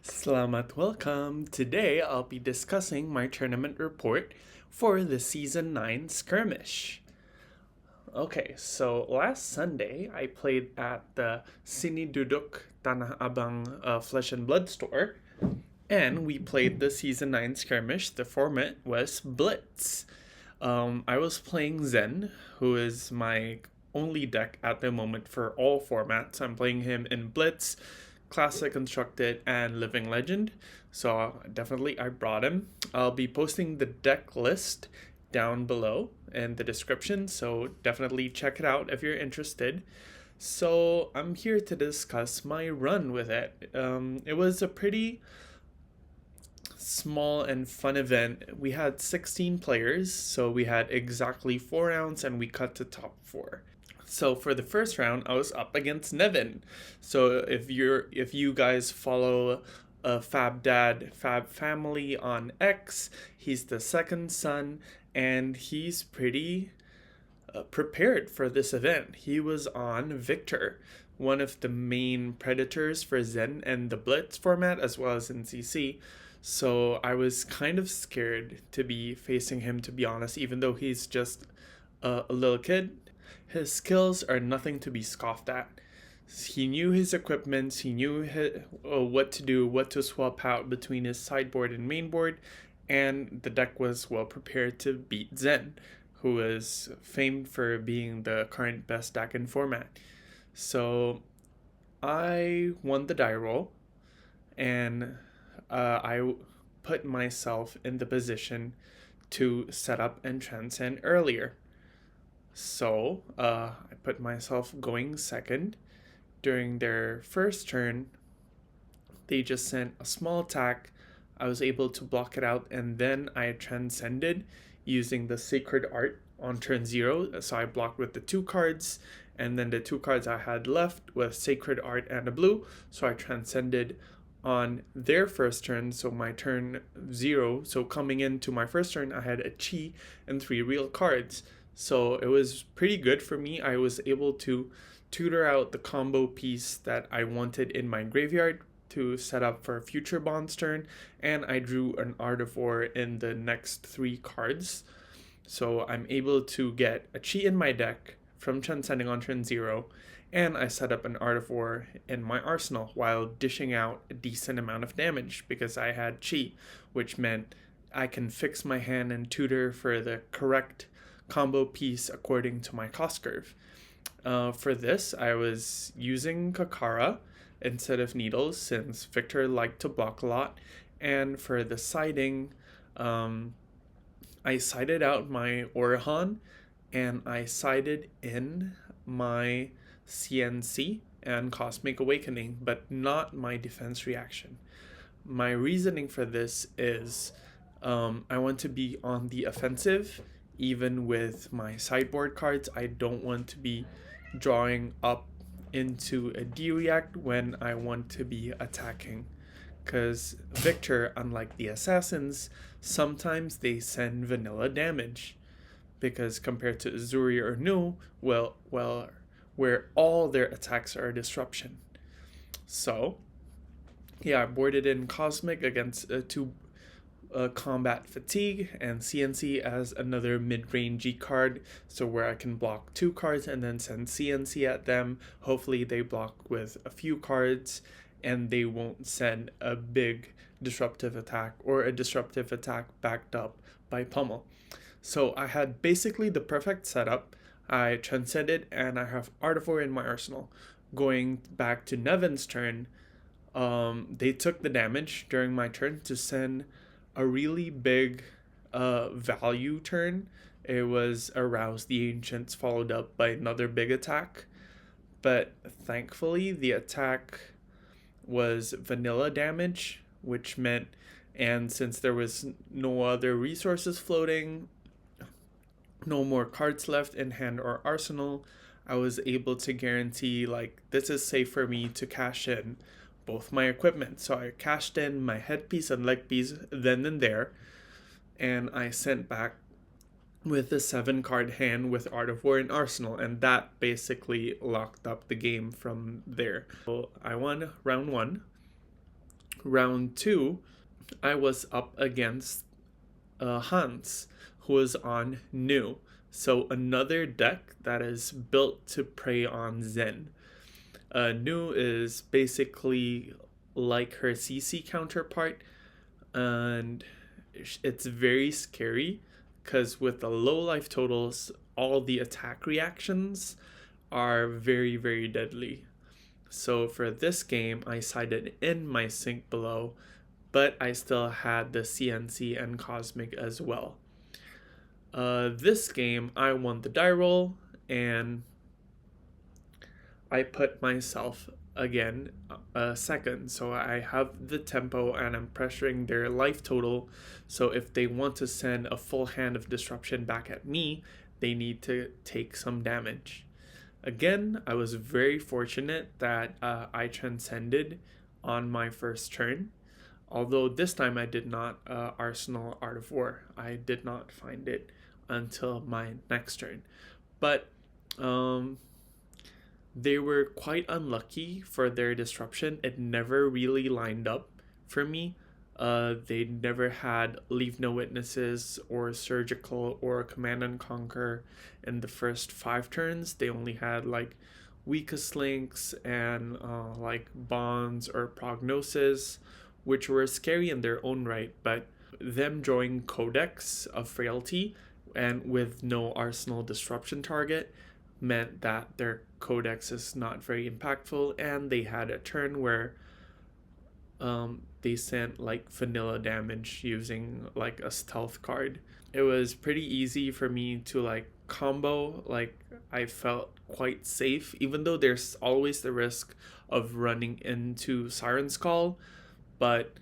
Selamat welcome. Today I'll be discussing my tournament report for the Season 9 Skirmish. Okay, so last Sunday I played at the Sini Duduk Tanah Abang Flesh and Blood store, and we played the Season 9 Skirmish. The format was Blitz. I was playing Zen, who is my only deck at the moment for all formats. I'm playing him in Blitz, Classic, Constructed, and Living Legend. So definitely I brought him. I'll be posting the deck list down below in the description, so definitely check it out if you're interested. So I'm here to discuss my run with it. It was a pretty small and fun event. We had 16 players, so we had exactly 4 rounds and we cut to top 4. So for the first round, I was up against Nevin. So if you guys follow Fab Dad, Fab Family on X, he's the second son, and he's pretty prepared for this event. He was on Victor, one of the main predators for Zen and the Blitz format, as well as in CC. So I was kind of scared to be facing him, to be honest, even though he's just a little kid. His skills are nothing to be scoffed at. He knew his equipment, he knew what to do, what to swap out between his sideboard and mainboard, and the deck was well prepared to beat Zen, who is famed for being the current best deck in format. So I won the die roll, and I put myself in the position to set up and transcend earlier. So I put myself going second. During their first turn, they just sent a small attack. I was able to block it out, and then I transcended using the Sacred Art on turn 0. So I blocked with the 2 cards, and then the 2 cards I had left was Sacred Art and a blue. So I transcended on their first turn, so my turn 0. So coming into my first turn, I had a Chi and 3 real cards. So it was pretty good for me. I was able to tutor out the combo piece that I wanted in my graveyard to set up for a future Bond's turn, and I drew an Art of War in the next 3 cards. So I'm able to get a Chi in my deck from transcending on turn 0, and I set up an Art of War in my arsenal while dishing out a decent amount of damage because I had Chi, which meant I can fix my hand and tutor for the correct combo piece according to my cost curve. For this, I was using Kakara instead of Needles since Victor liked to block a lot. And for the siding, I sided out my Orahan and I sided in my CNC and Cosmic Awakening, but not my defense reaction. My reasoning for this is I want to be on the offensive. Even with my sideboard cards, I don't want to be drawing up into a D-React when I want to be attacking. Because Victor, unlike the Assassins, sometimes they send vanilla damage. Because compared to Azuri or Nu, where all their attacks are disruption. So, yeah, I boarded in Cosmic against 2 Combat Fatigue and CNC as another mid-rangey card, so where I can block 2 cards and then send CNC at them. Hopefully they block with a few cards and they won't send a big disruptive attack or a disruptive attack backed up by Pummel. So I had basically the perfect setup. I transcended and I have Art of War in my arsenal. Going back to Nevin's turn, they took the damage during my turn to send a really big value turn. It was Arouse the Ancients followed up by another big attack. But thankfully the attack was vanilla damage, which meant, and since there was no other resources floating, no more cards left in hand or arsenal, I was able to guarantee this is safe for me to cash in both my equipment. So I cashed in my headpiece and leg piece then and there, and I sent back with a 7-card hand with Art of War and Arsenal, and that basically locked up the game from there. So I won round 1. Round 2, I was up against Hans, who was on Nu. So another deck that is built to prey on Zen. Nu is basically like her CC counterpart, and it's very scary because with the low life totals, all the attack reactions are very, very deadly. So for this game, I sided in my sync below, but I still had the CNC and Cosmic as well. This game, I won the die roll, and I put myself again second. So I have the tempo and I'm pressuring their life total. So if they want to send a full hand of disruption back at me, they need to take some damage. Again, I was very fortunate that I transcended on my first turn. Although this time I did not Arsenal Art of War. I did not find it until my next turn. But they were quite unlucky for their disruption. It never really lined up for me. They never had Leave No Witnesses or Surgical or Command and Conquer in the first 5 turns. They only had like Weakest Links and like Bonds or Prognosis, which were scary in their own right, but them drawing Codex of Frailty and with no Arsenal disruption target meant that their Codex is not very impactful, and they had a turn where they sent like vanilla damage using like a stealth card. It was pretty easy for me to like combo. Like I felt quite safe, even though there's always the risk of running into Siren's Call, but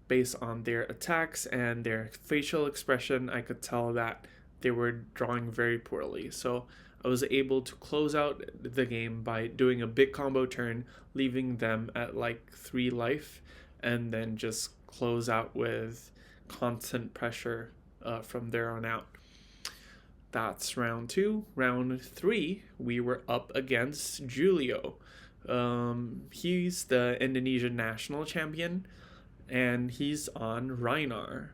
based on their attacks and their facial expression, I could tell that they were drawing very poorly. So I was able to close out the game by doing a big combo turn, leaving them at like 3 life, and then just close out with constant pressure from there on out. That's round 2. Round 3, we were up against Julio. He's the Indonesian national champion, and he's on Reinar.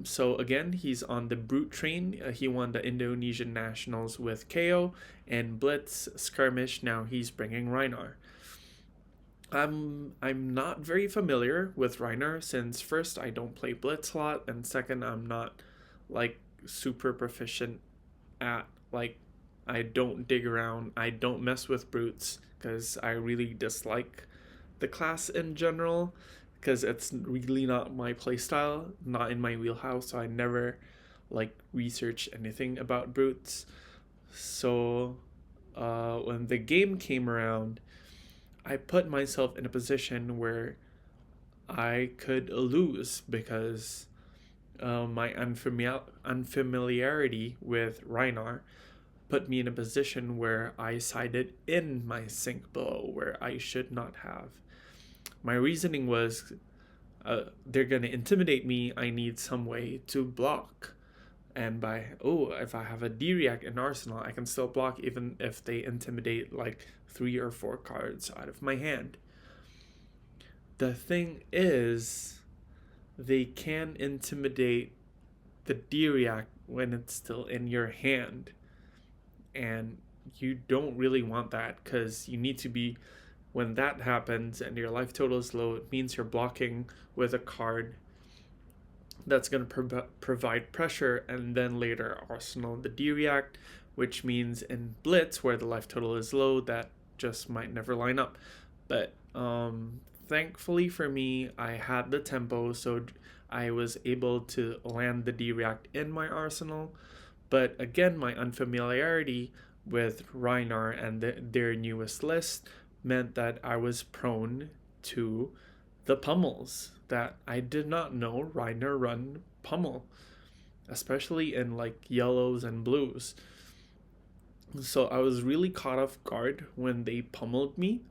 So again, he's on the Brute train. He won the Indonesian Nationals with KO and Blitz, Skirmish. Now he's bringing Reinar. I'm not very familiar with Reinar, since first I don't play Blitz a lot, and second I'm not like super proficient at like, I don't dig around, I don't mess with brutes because I really dislike the class in general, because it's really not my playstyle, not in my wheelhouse, so I never like research anything about brutes. So when the game came around, I put myself in a position where I could lose, because my unfamiliarity with Reinar put me in a position where I sided in my sync below where I should not have. My reasoning was, they're going to intimidate me, I need some way to block. And if I have a D-React in Arsenal, I can still block even if they intimidate like 3 or 4 cards out of my hand. The thing is, they can intimidate the D-React when it's still in your hand. And you don't really want that, because you need to be, when that happens and your life total is low, it means you're blocking with a card that's going to provide pressure, and then later Arsenal the D-React, which means in Blitz, where the life total is low, that just might never line up. But thankfully for me, I had the tempo, so I was able to land the D-React in my Arsenal. But again, my unfamiliarity with Reinar and their newest list meant that I was prone to the pummels that I did not know Reinar run pummel, especially in like yellows and blues. So I was really caught off guard when they pummeled me,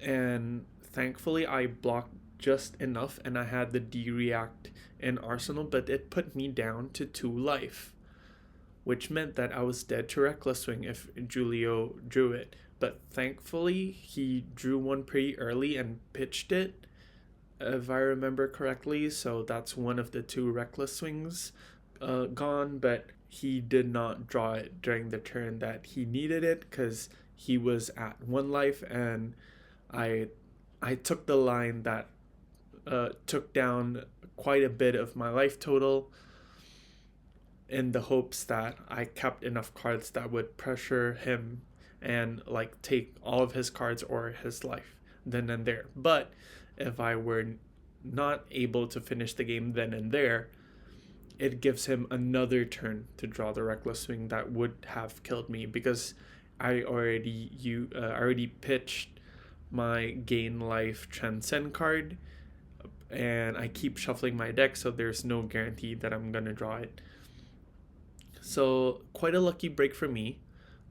and thankfully I blocked just enough and I had the D-React in Arsenal, but it put me down to 2 life, which meant that I was dead to Reckless Swing if Julio drew it, but thankfully he drew one pretty early and pitched it, if I remember correctly. So that's one of the two reckless swings gone, but he did not draw it during the turn that he needed it because he was at one life, and I took the line that took down quite a bit of my life total in the hopes that I kept enough cards that would pressure him and like take all of his cards or his life then and there. But if I were not able to finish the game then and there, it gives him another turn to draw the reckless swing that would have killed me, because I already pitched my gain life transcend card, and I keep shuffling my deck, so there's no guarantee that I'm gonna draw it. So quite a lucky break for me.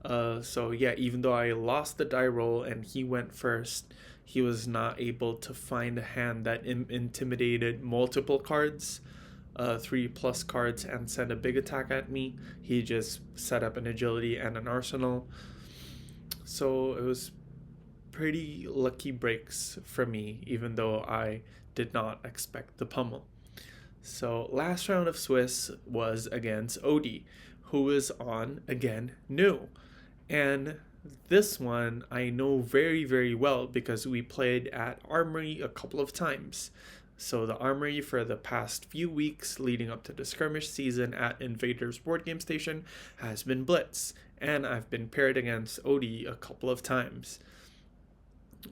So yeah, even though I lost the die roll and he went first, he was not able to find a hand that intimidated multiple cards, 3+ cards, and send a big attack at me. He just set up an agility and an arsenal. So it was pretty lucky breaks for me, even though I did not expect the pummel. So last round of Swiss was against Odie, who is on, again, new. And this one I know very, very well because we played at Armory a couple of times. So the Armory for the past few weeks leading up to the Skirmish season at Invaders Board Game Station has been Blitz, and I've been paired against Odie a couple of times.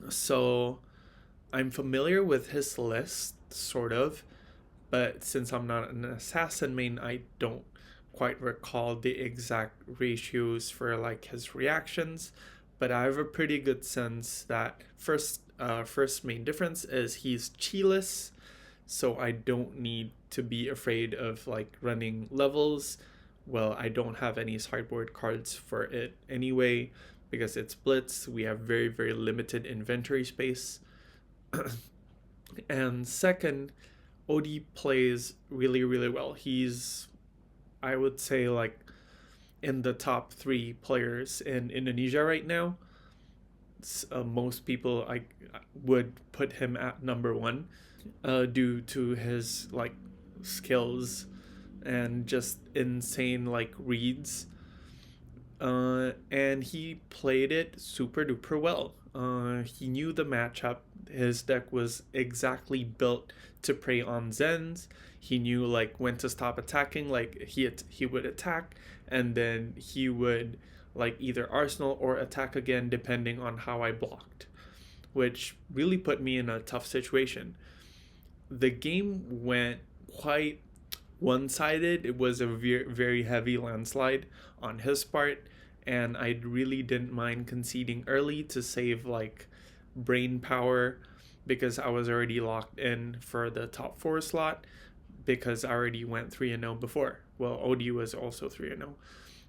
So I'm familiar with his list, sort of, but since I'm not an assassin main, I don't quite recall the exact ratios for like his reactions, but I have a pretty good sense that first main difference is he's chi-less, so I don't need to be afraid of like running levels. Well, I don't have any sideboard cards for it anyway because it's Blitz. We have very, very limited inventory space. And second, Odie plays really, really well. He's, I would say, like in the top 3 players in Indonesia right now. Most people I would put him at number 1 due to his like skills and just insane like reads. And he played it super duper well. He knew the matchup. His deck was exactly built to prey on Zens. He knew like when to stop attacking. Like he would attack, and then he would like either arsenal or attack again depending on how I blocked, which really put me in a tough situation. The game went quite one-sided. It was a very heavy landslide on his part, and I really didn't mind conceding early to save like brain power because I was already locked in for the top 4 slot because I already went 3-0 before. Well, Odie was also 3-0.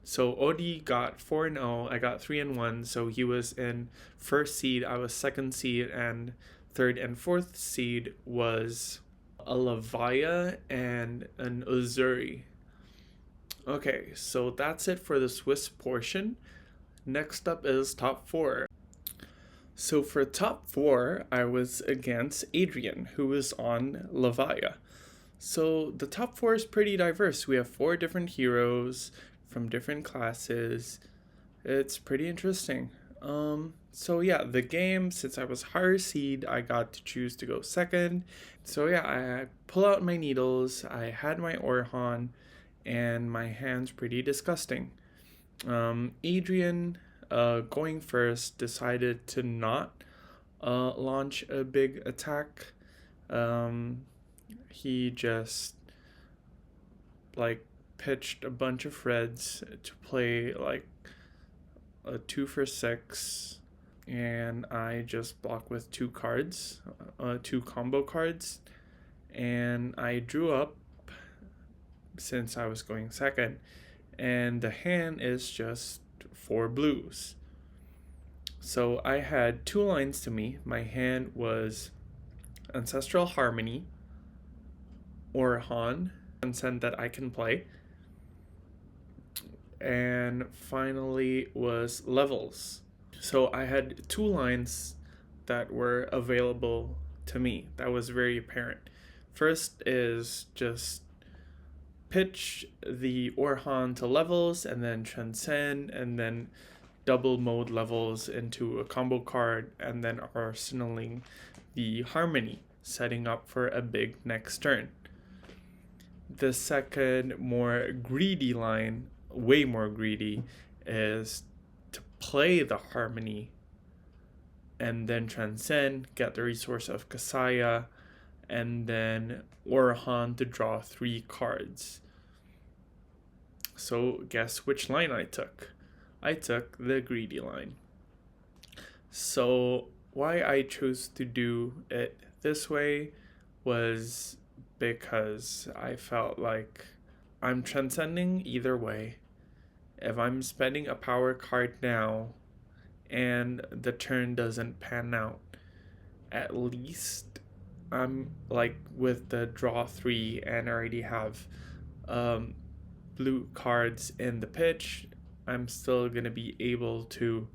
So Odie got 4-0, I got 3-1, so he was in first seed, I was second seed, and third and fourth seed was a Lavaya and an Uzuri. Okay, so that's it for the Swiss portion. Next up is top 4. So for top 4, I was against Adrian, who was on Lavaya. So the top 4 is pretty diverse. We have 4 different heroes from different classes. It's pretty interesting. So yeah, the game, since I was higher seed, I got to choose to go second. So yeah, I pull out my needles, I had my Orhan, and my hand's pretty disgusting. Adrian, going first, decided to not launch a big attack. He just like pitched a bunch of reds to play like a 2 for 6, and I just blocked with 2 cards, 2 combo cards, and I drew up since I was going second, and the hand is just 4 blues. So I had 2 lines to me. My hand was Ancestral Harmony, Orhan, consent that I can play, and finally was Levels. So I had two lines that were available to me that was very apparent. First is just pitch the Orhan to levels and then transcend and then double mode levels into a combo card and then arsenaling the harmony, setting up for a big next turn. The second, more greedy line, way more greedy, is to play the harmony and then transcend, get the resource of Kasaya, and then Orhan to draw 3 cards. So guess which line I took? I took the greedy line. So why I chose to do it this way was because I felt like I'm transcending either way. If I'm spending a power card now and the turn doesn't pan out, at least I'm like with the draw 3 and already have blue cards in the pitch, I'm still gonna be able to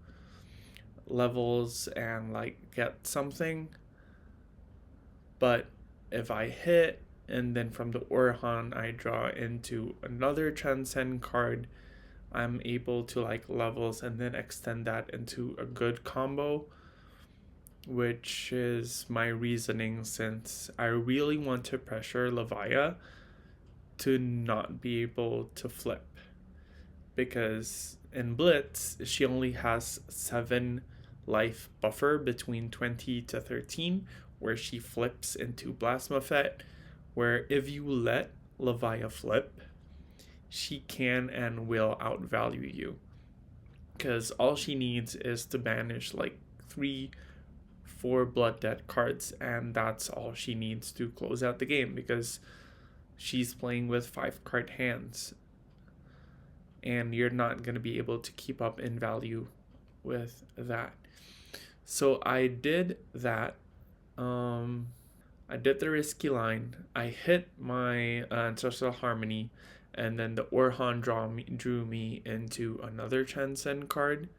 levels and like get something. But if I hit and then from the Orhan I draw into another transcend card, I'm able to like levels and then extend that into a good combo, which is my reasoning, since I really want to pressure Levaya to not be able to flip, because in Blitz she only has 7 life buffer between 20 to 13 where she flips into Blasmafet, where if you let Levaya flip, she can and will outvalue you, because all she needs is to banish like 3-4 blood debt cards, and that's all she needs to close out the game, because she's playing with 5 card hands and you're not going to be able to keep up in value with that. So I did that. I did the risky line. I hit my Ancestral Harmony, and then the Orhan drew me into another Transcend card.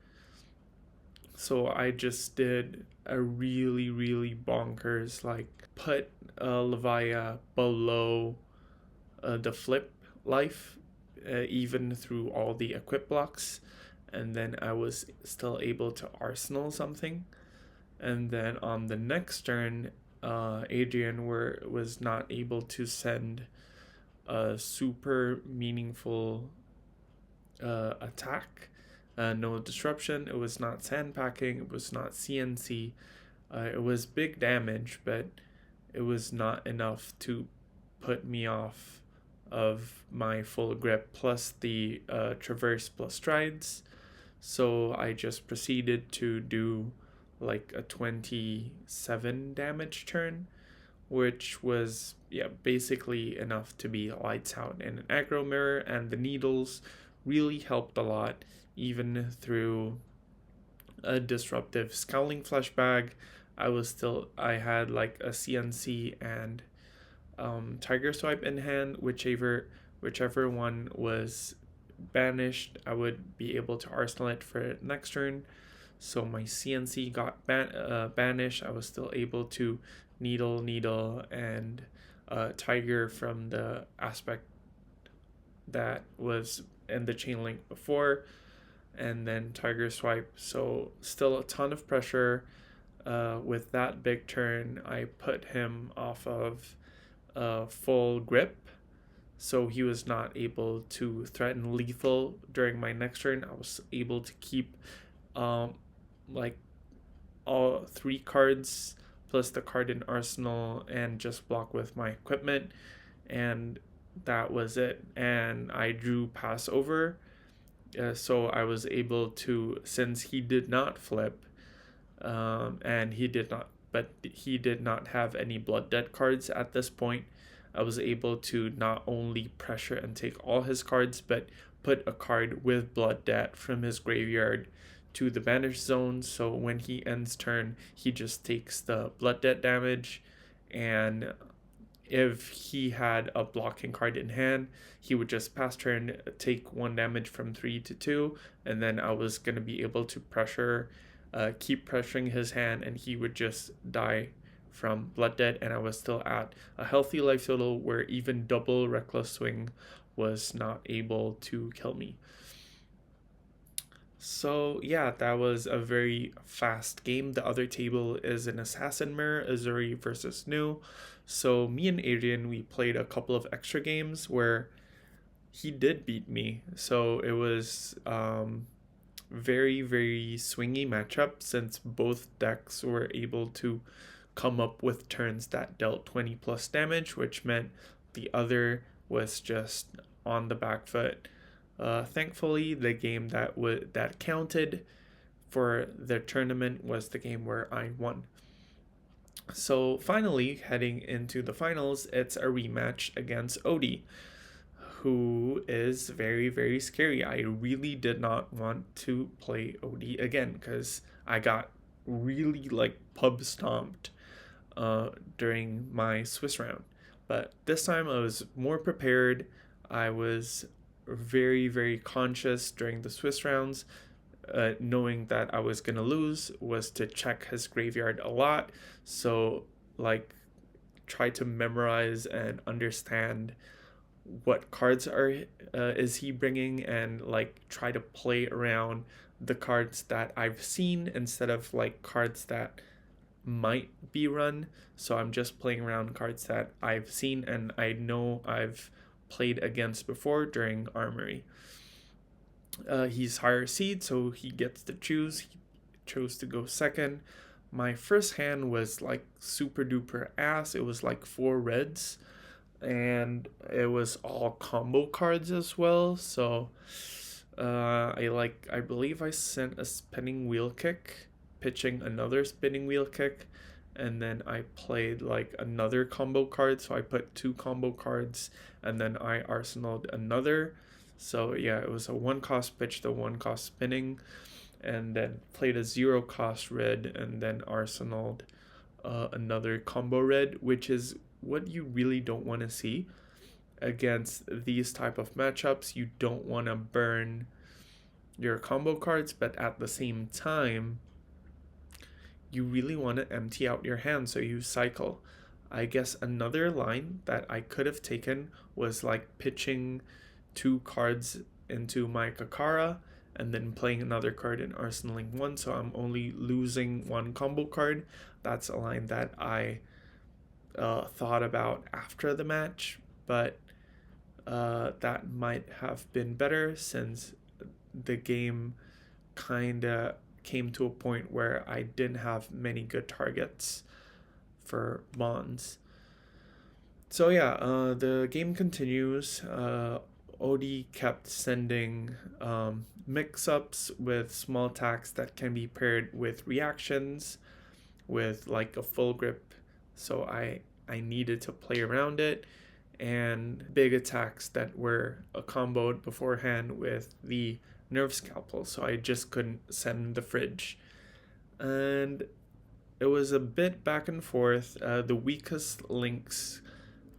So I just did a really, really bonkers, like put Levaya below the flip life, even through all the equip blocks, and then I was still able to arsenal something. And then on the next turn, Adrian was not able to send a super meaningful attack. No disruption. It was not sandpacking. It was not CNC. It was big damage, but it was not enough to put me off of my full grip plus the traverse plus strides. So I just proceeded to do like a 27 damage turn, which was basically enough to be lights out in an aggro mirror, and the needles really helped a lot, even through a disruptive Scowling Flesh Bag. I had like a CNC and Tiger Swipe in hand. Whichever one was banished, I would be able to arsenal it for next turn. So my CNC got banished. I was still able to needle and Tiger from the aspect that was in the chain link before, and then Tiger Swipe. So still a ton of pressure. With that big turn, I put him off of full grip, so he was not able to threaten lethal during my next turn. I was able to keep like all 3 cards plus the card in arsenal and just block with my equipment, and that was it. And I drew pass over, so I was able to, since he did not flip, and he did not have any blood debt cards at this point, I was able to not only pressure and take all his cards, but put a card with blood debt from his graveyard to the banished zone. So when he ends turn, he just takes the blood debt damage, and if he had a blocking card in hand, he would just pass turn, take 1 damage from 3 to 2, and then I was going to be able to pressure keep pressuring his hand, and he would just die from Blood Dead, and I was still at a healthy life total where even double Reckless Swing was not able to kill me. So yeah, that was a very fast game. The other table is an Assassin Mirror, Azuri versus New. So me and Adrian, we played a couple of extra games where he did beat me. So it was very, very swingy matchup since both decks were able to come up with turns that dealt 20 plus damage, which meant the other was just on the back foot. Thankfully, the game that counted for the tournament was the game where I won. So finally, heading into the finals, it's a rematch against Odie, who is very, very scary. I really did not want to play Odie again because I got really like pub stomped during my Swiss round. But this time I was more prepared. I was very, very conscious during the Swiss rounds, knowing that I was going to lose, was to check his graveyard a lot. So, like, try to memorize and understand what cards is he bringing, and like try to play around the cards that I've seen instead of like cards that might be run. So I'm just playing around cards that I've seen and I know I've played against before during Armory. He's higher seed, so he gets to choose. He chose to go second. My first hand was like super duper ass. It was like 4 reds, and it was all combo cards as well. So I believe I sent a spinning wheel kick, pitching another spinning wheel kick, and then I played like another combo card. So I put 2 combo cards, and then I arsenaled another. So yeah, it was a 1 cost pitch to 1 cost spinning, and then played a 0 cost red, and then arsenaled another combo red, which is what you really don't want to see against these type of matchups. You don't want to burn your combo cards, but at the same time you really want to empty out your hand so you cycle. I guess another line that I could have taken was like pitching 2 cards into my Kakara and then playing another card and arsenaling 1, so I'm only losing 1 combo card. That's a line that I thought about after the match, but that might have been better since the game kind of came to a point where I didn't have many good targets for bonds. So yeah, the game continues. Odie kept sending mix-ups with small attacks that can be paired with reactions with like a full grip. So I needed to play around it, and big attacks that were comboed beforehand with the nerve scalpel. So I just couldn't send the fridge. And it was a bit back and forth. The weakest links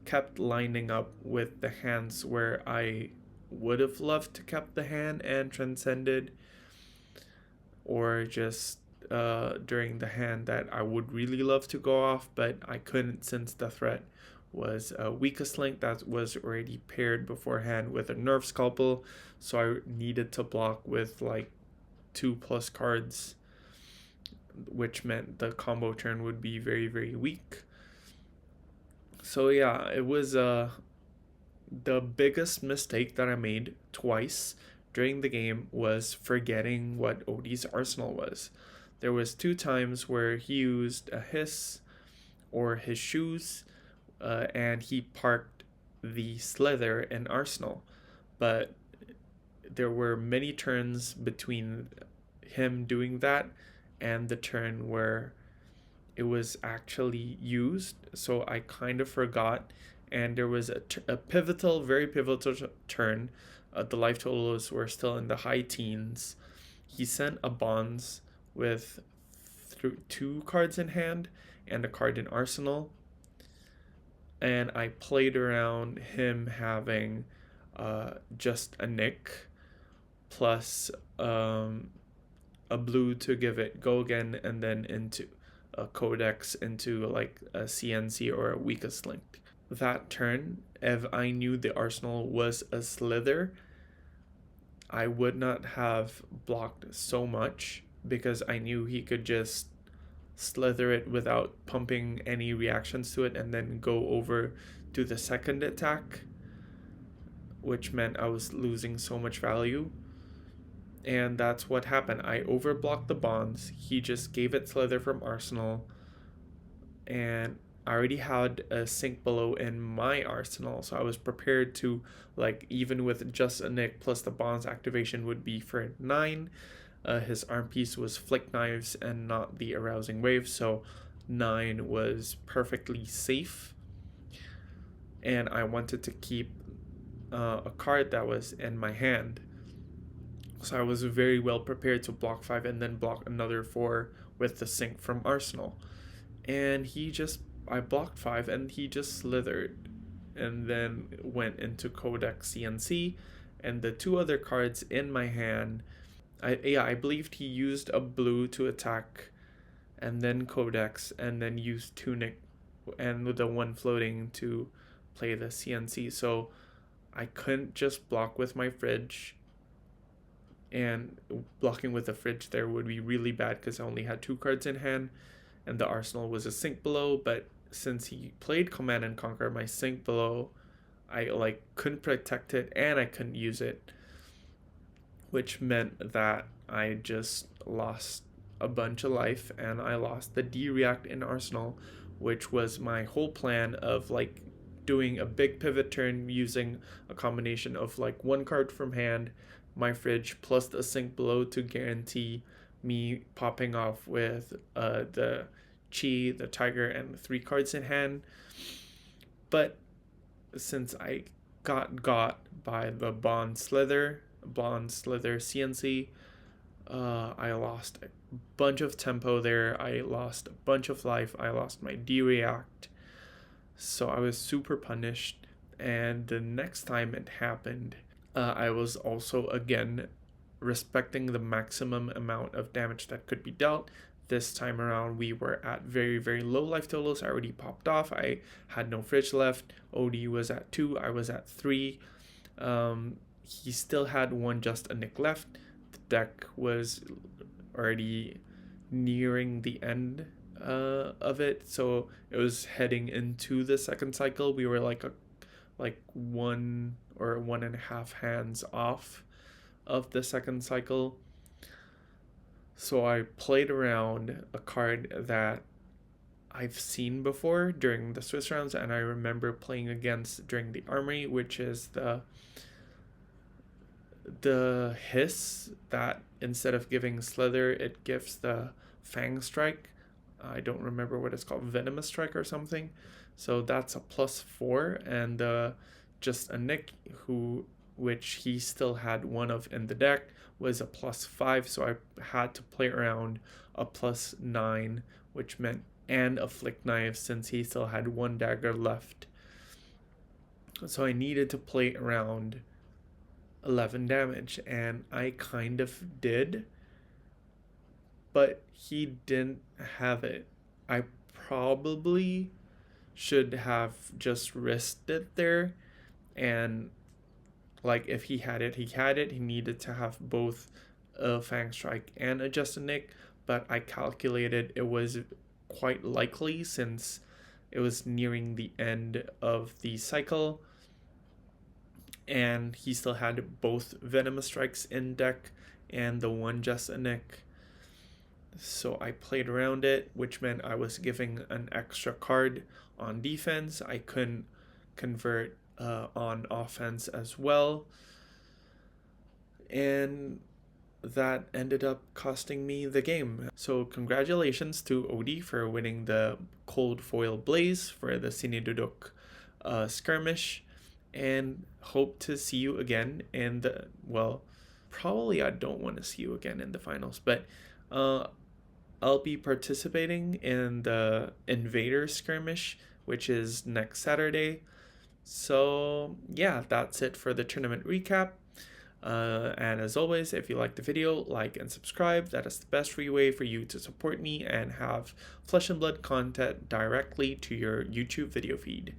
kept lining up with the hands where I would have loved to kept the hand and transcended, or just during the hand that I would really love to go off, but I couldn't since the threat was a weakest link that was already paired beforehand with a nerve scalpel. So I needed to block with like 2+ cards, which meant the combo turn would be very, very weak. So yeah, it was the biggest mistake that I made twice during the game was forgetting what Odie's arsenal was. There was 2 times where he used a hiss or his shoes, and he parked the Slither in arsenal. But there were many turns between him doing that and the turn where it was actually used, so I kind of forgot, and there was a pivotal, very pivotal turn. The life totals were still in the high teens. He sent a bonds with 2 cards in hand and a card in arsenal, and I played around him having just a nick plus a a blue to give it go again, and then into a codex into like a CNC or a weakest link. That turn, if I knew the arsenal was a slither, I would not have blocked so much because I knew he could just slither it without pumping any reactions to it and then go over to the second attack, which meant I was losing so much value. And that's what happened. I overblocked the bonds. He just gave it slither from arsenal, and I already had a sink below in my arsenal, so I was prepared to, like, even with just a nick plus the bonds activation would be for 9. His arm piece was flick knives and not the arousing wave, so 9 was perfectly safe. And I wanted to keep a card that was in my hand, so I was very well prepared to block 5 and then block another 4 with the sink from arsenal. And I blocked 5 and he just slithered and then went into codex CNC, and the 2 other cards in my hand, I believed he used a blue to attack and then codex and then used tunic and the 1 floating to play the CNC. So I couldn't just block with my fridge, and blocking with the fridge there would be really bad because I only had 2 cards in hand and the arsenal was a sink below. But since he played Command and Conquer, my sink below, I couldn't protect it and I couldn't use it, which meant that I just lost a bunch of life and I lost the D-React in arsenal, which was my whole plan of doing a big pivot turn using a combination of 1 card from hand, my fridge, plus the sink below to guarantee me popping off with the Chi, the Tiger, and the 3 cards in hand. But since I got by the Bond Slither CNC, I lost a bunch of tempo there. I lost a bunch of life. I lost my D-React. So I was super punished. And the next time it happened, I was also again respecting the maximum amount of damage that could be dealt. This time around, we were at very, very low life totals. I already popped off. I had no fridge left. OD was at 2. I was at 3. He still had 1 just a nick left. The deck was already nearing the end of it, so it was heading into the second cycle. We were like 1 or 1.5 hands off of the second cycle. So I played around a card that I've seen before during the Swiss rounds, and I remember playing against during the Armory, which is the hiss that instead of giving slither, it gives the fang strike. I don't remember what it's called, venomous strike or something. So that's a +4, and just a nick which he still had 1 of in the deck, was a +5, so I had to play around a +9, which meant and a flick knife since he still had 1 dagger left. So I needed to play around 11 damage, and I kind of did, but he didn't have it. I probably should have just risked it there, and if he had it, he had it. He needed to have both a Fang Strike and a Just a Nick, but I calculated it was quite likely since it was nearing the end of the cycle, and he still had both Venomous Strikes in deck and the 1 Just a Nick. So I played around it, which meant I was giving an extra card on defense. I couldn't convert on offense as well, and that ended up costing me the game. So congratulations to OD for winning the Cold Foil Blaze for the Sini Duduk skirmish, and hope to see you again in the, probably I don't want to see you again in the finals, but I'll be participating in the Invader skirmish, which is next Saturday. So yeah, that's it for the tournament recap. And as always, if you like the video, like and subscribe. That is the best free way for you to support me and have Flesh and Blood content directly to your YouTube video feed.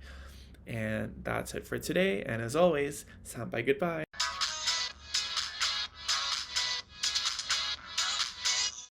And that's it for today. And as always, sampai goodbye.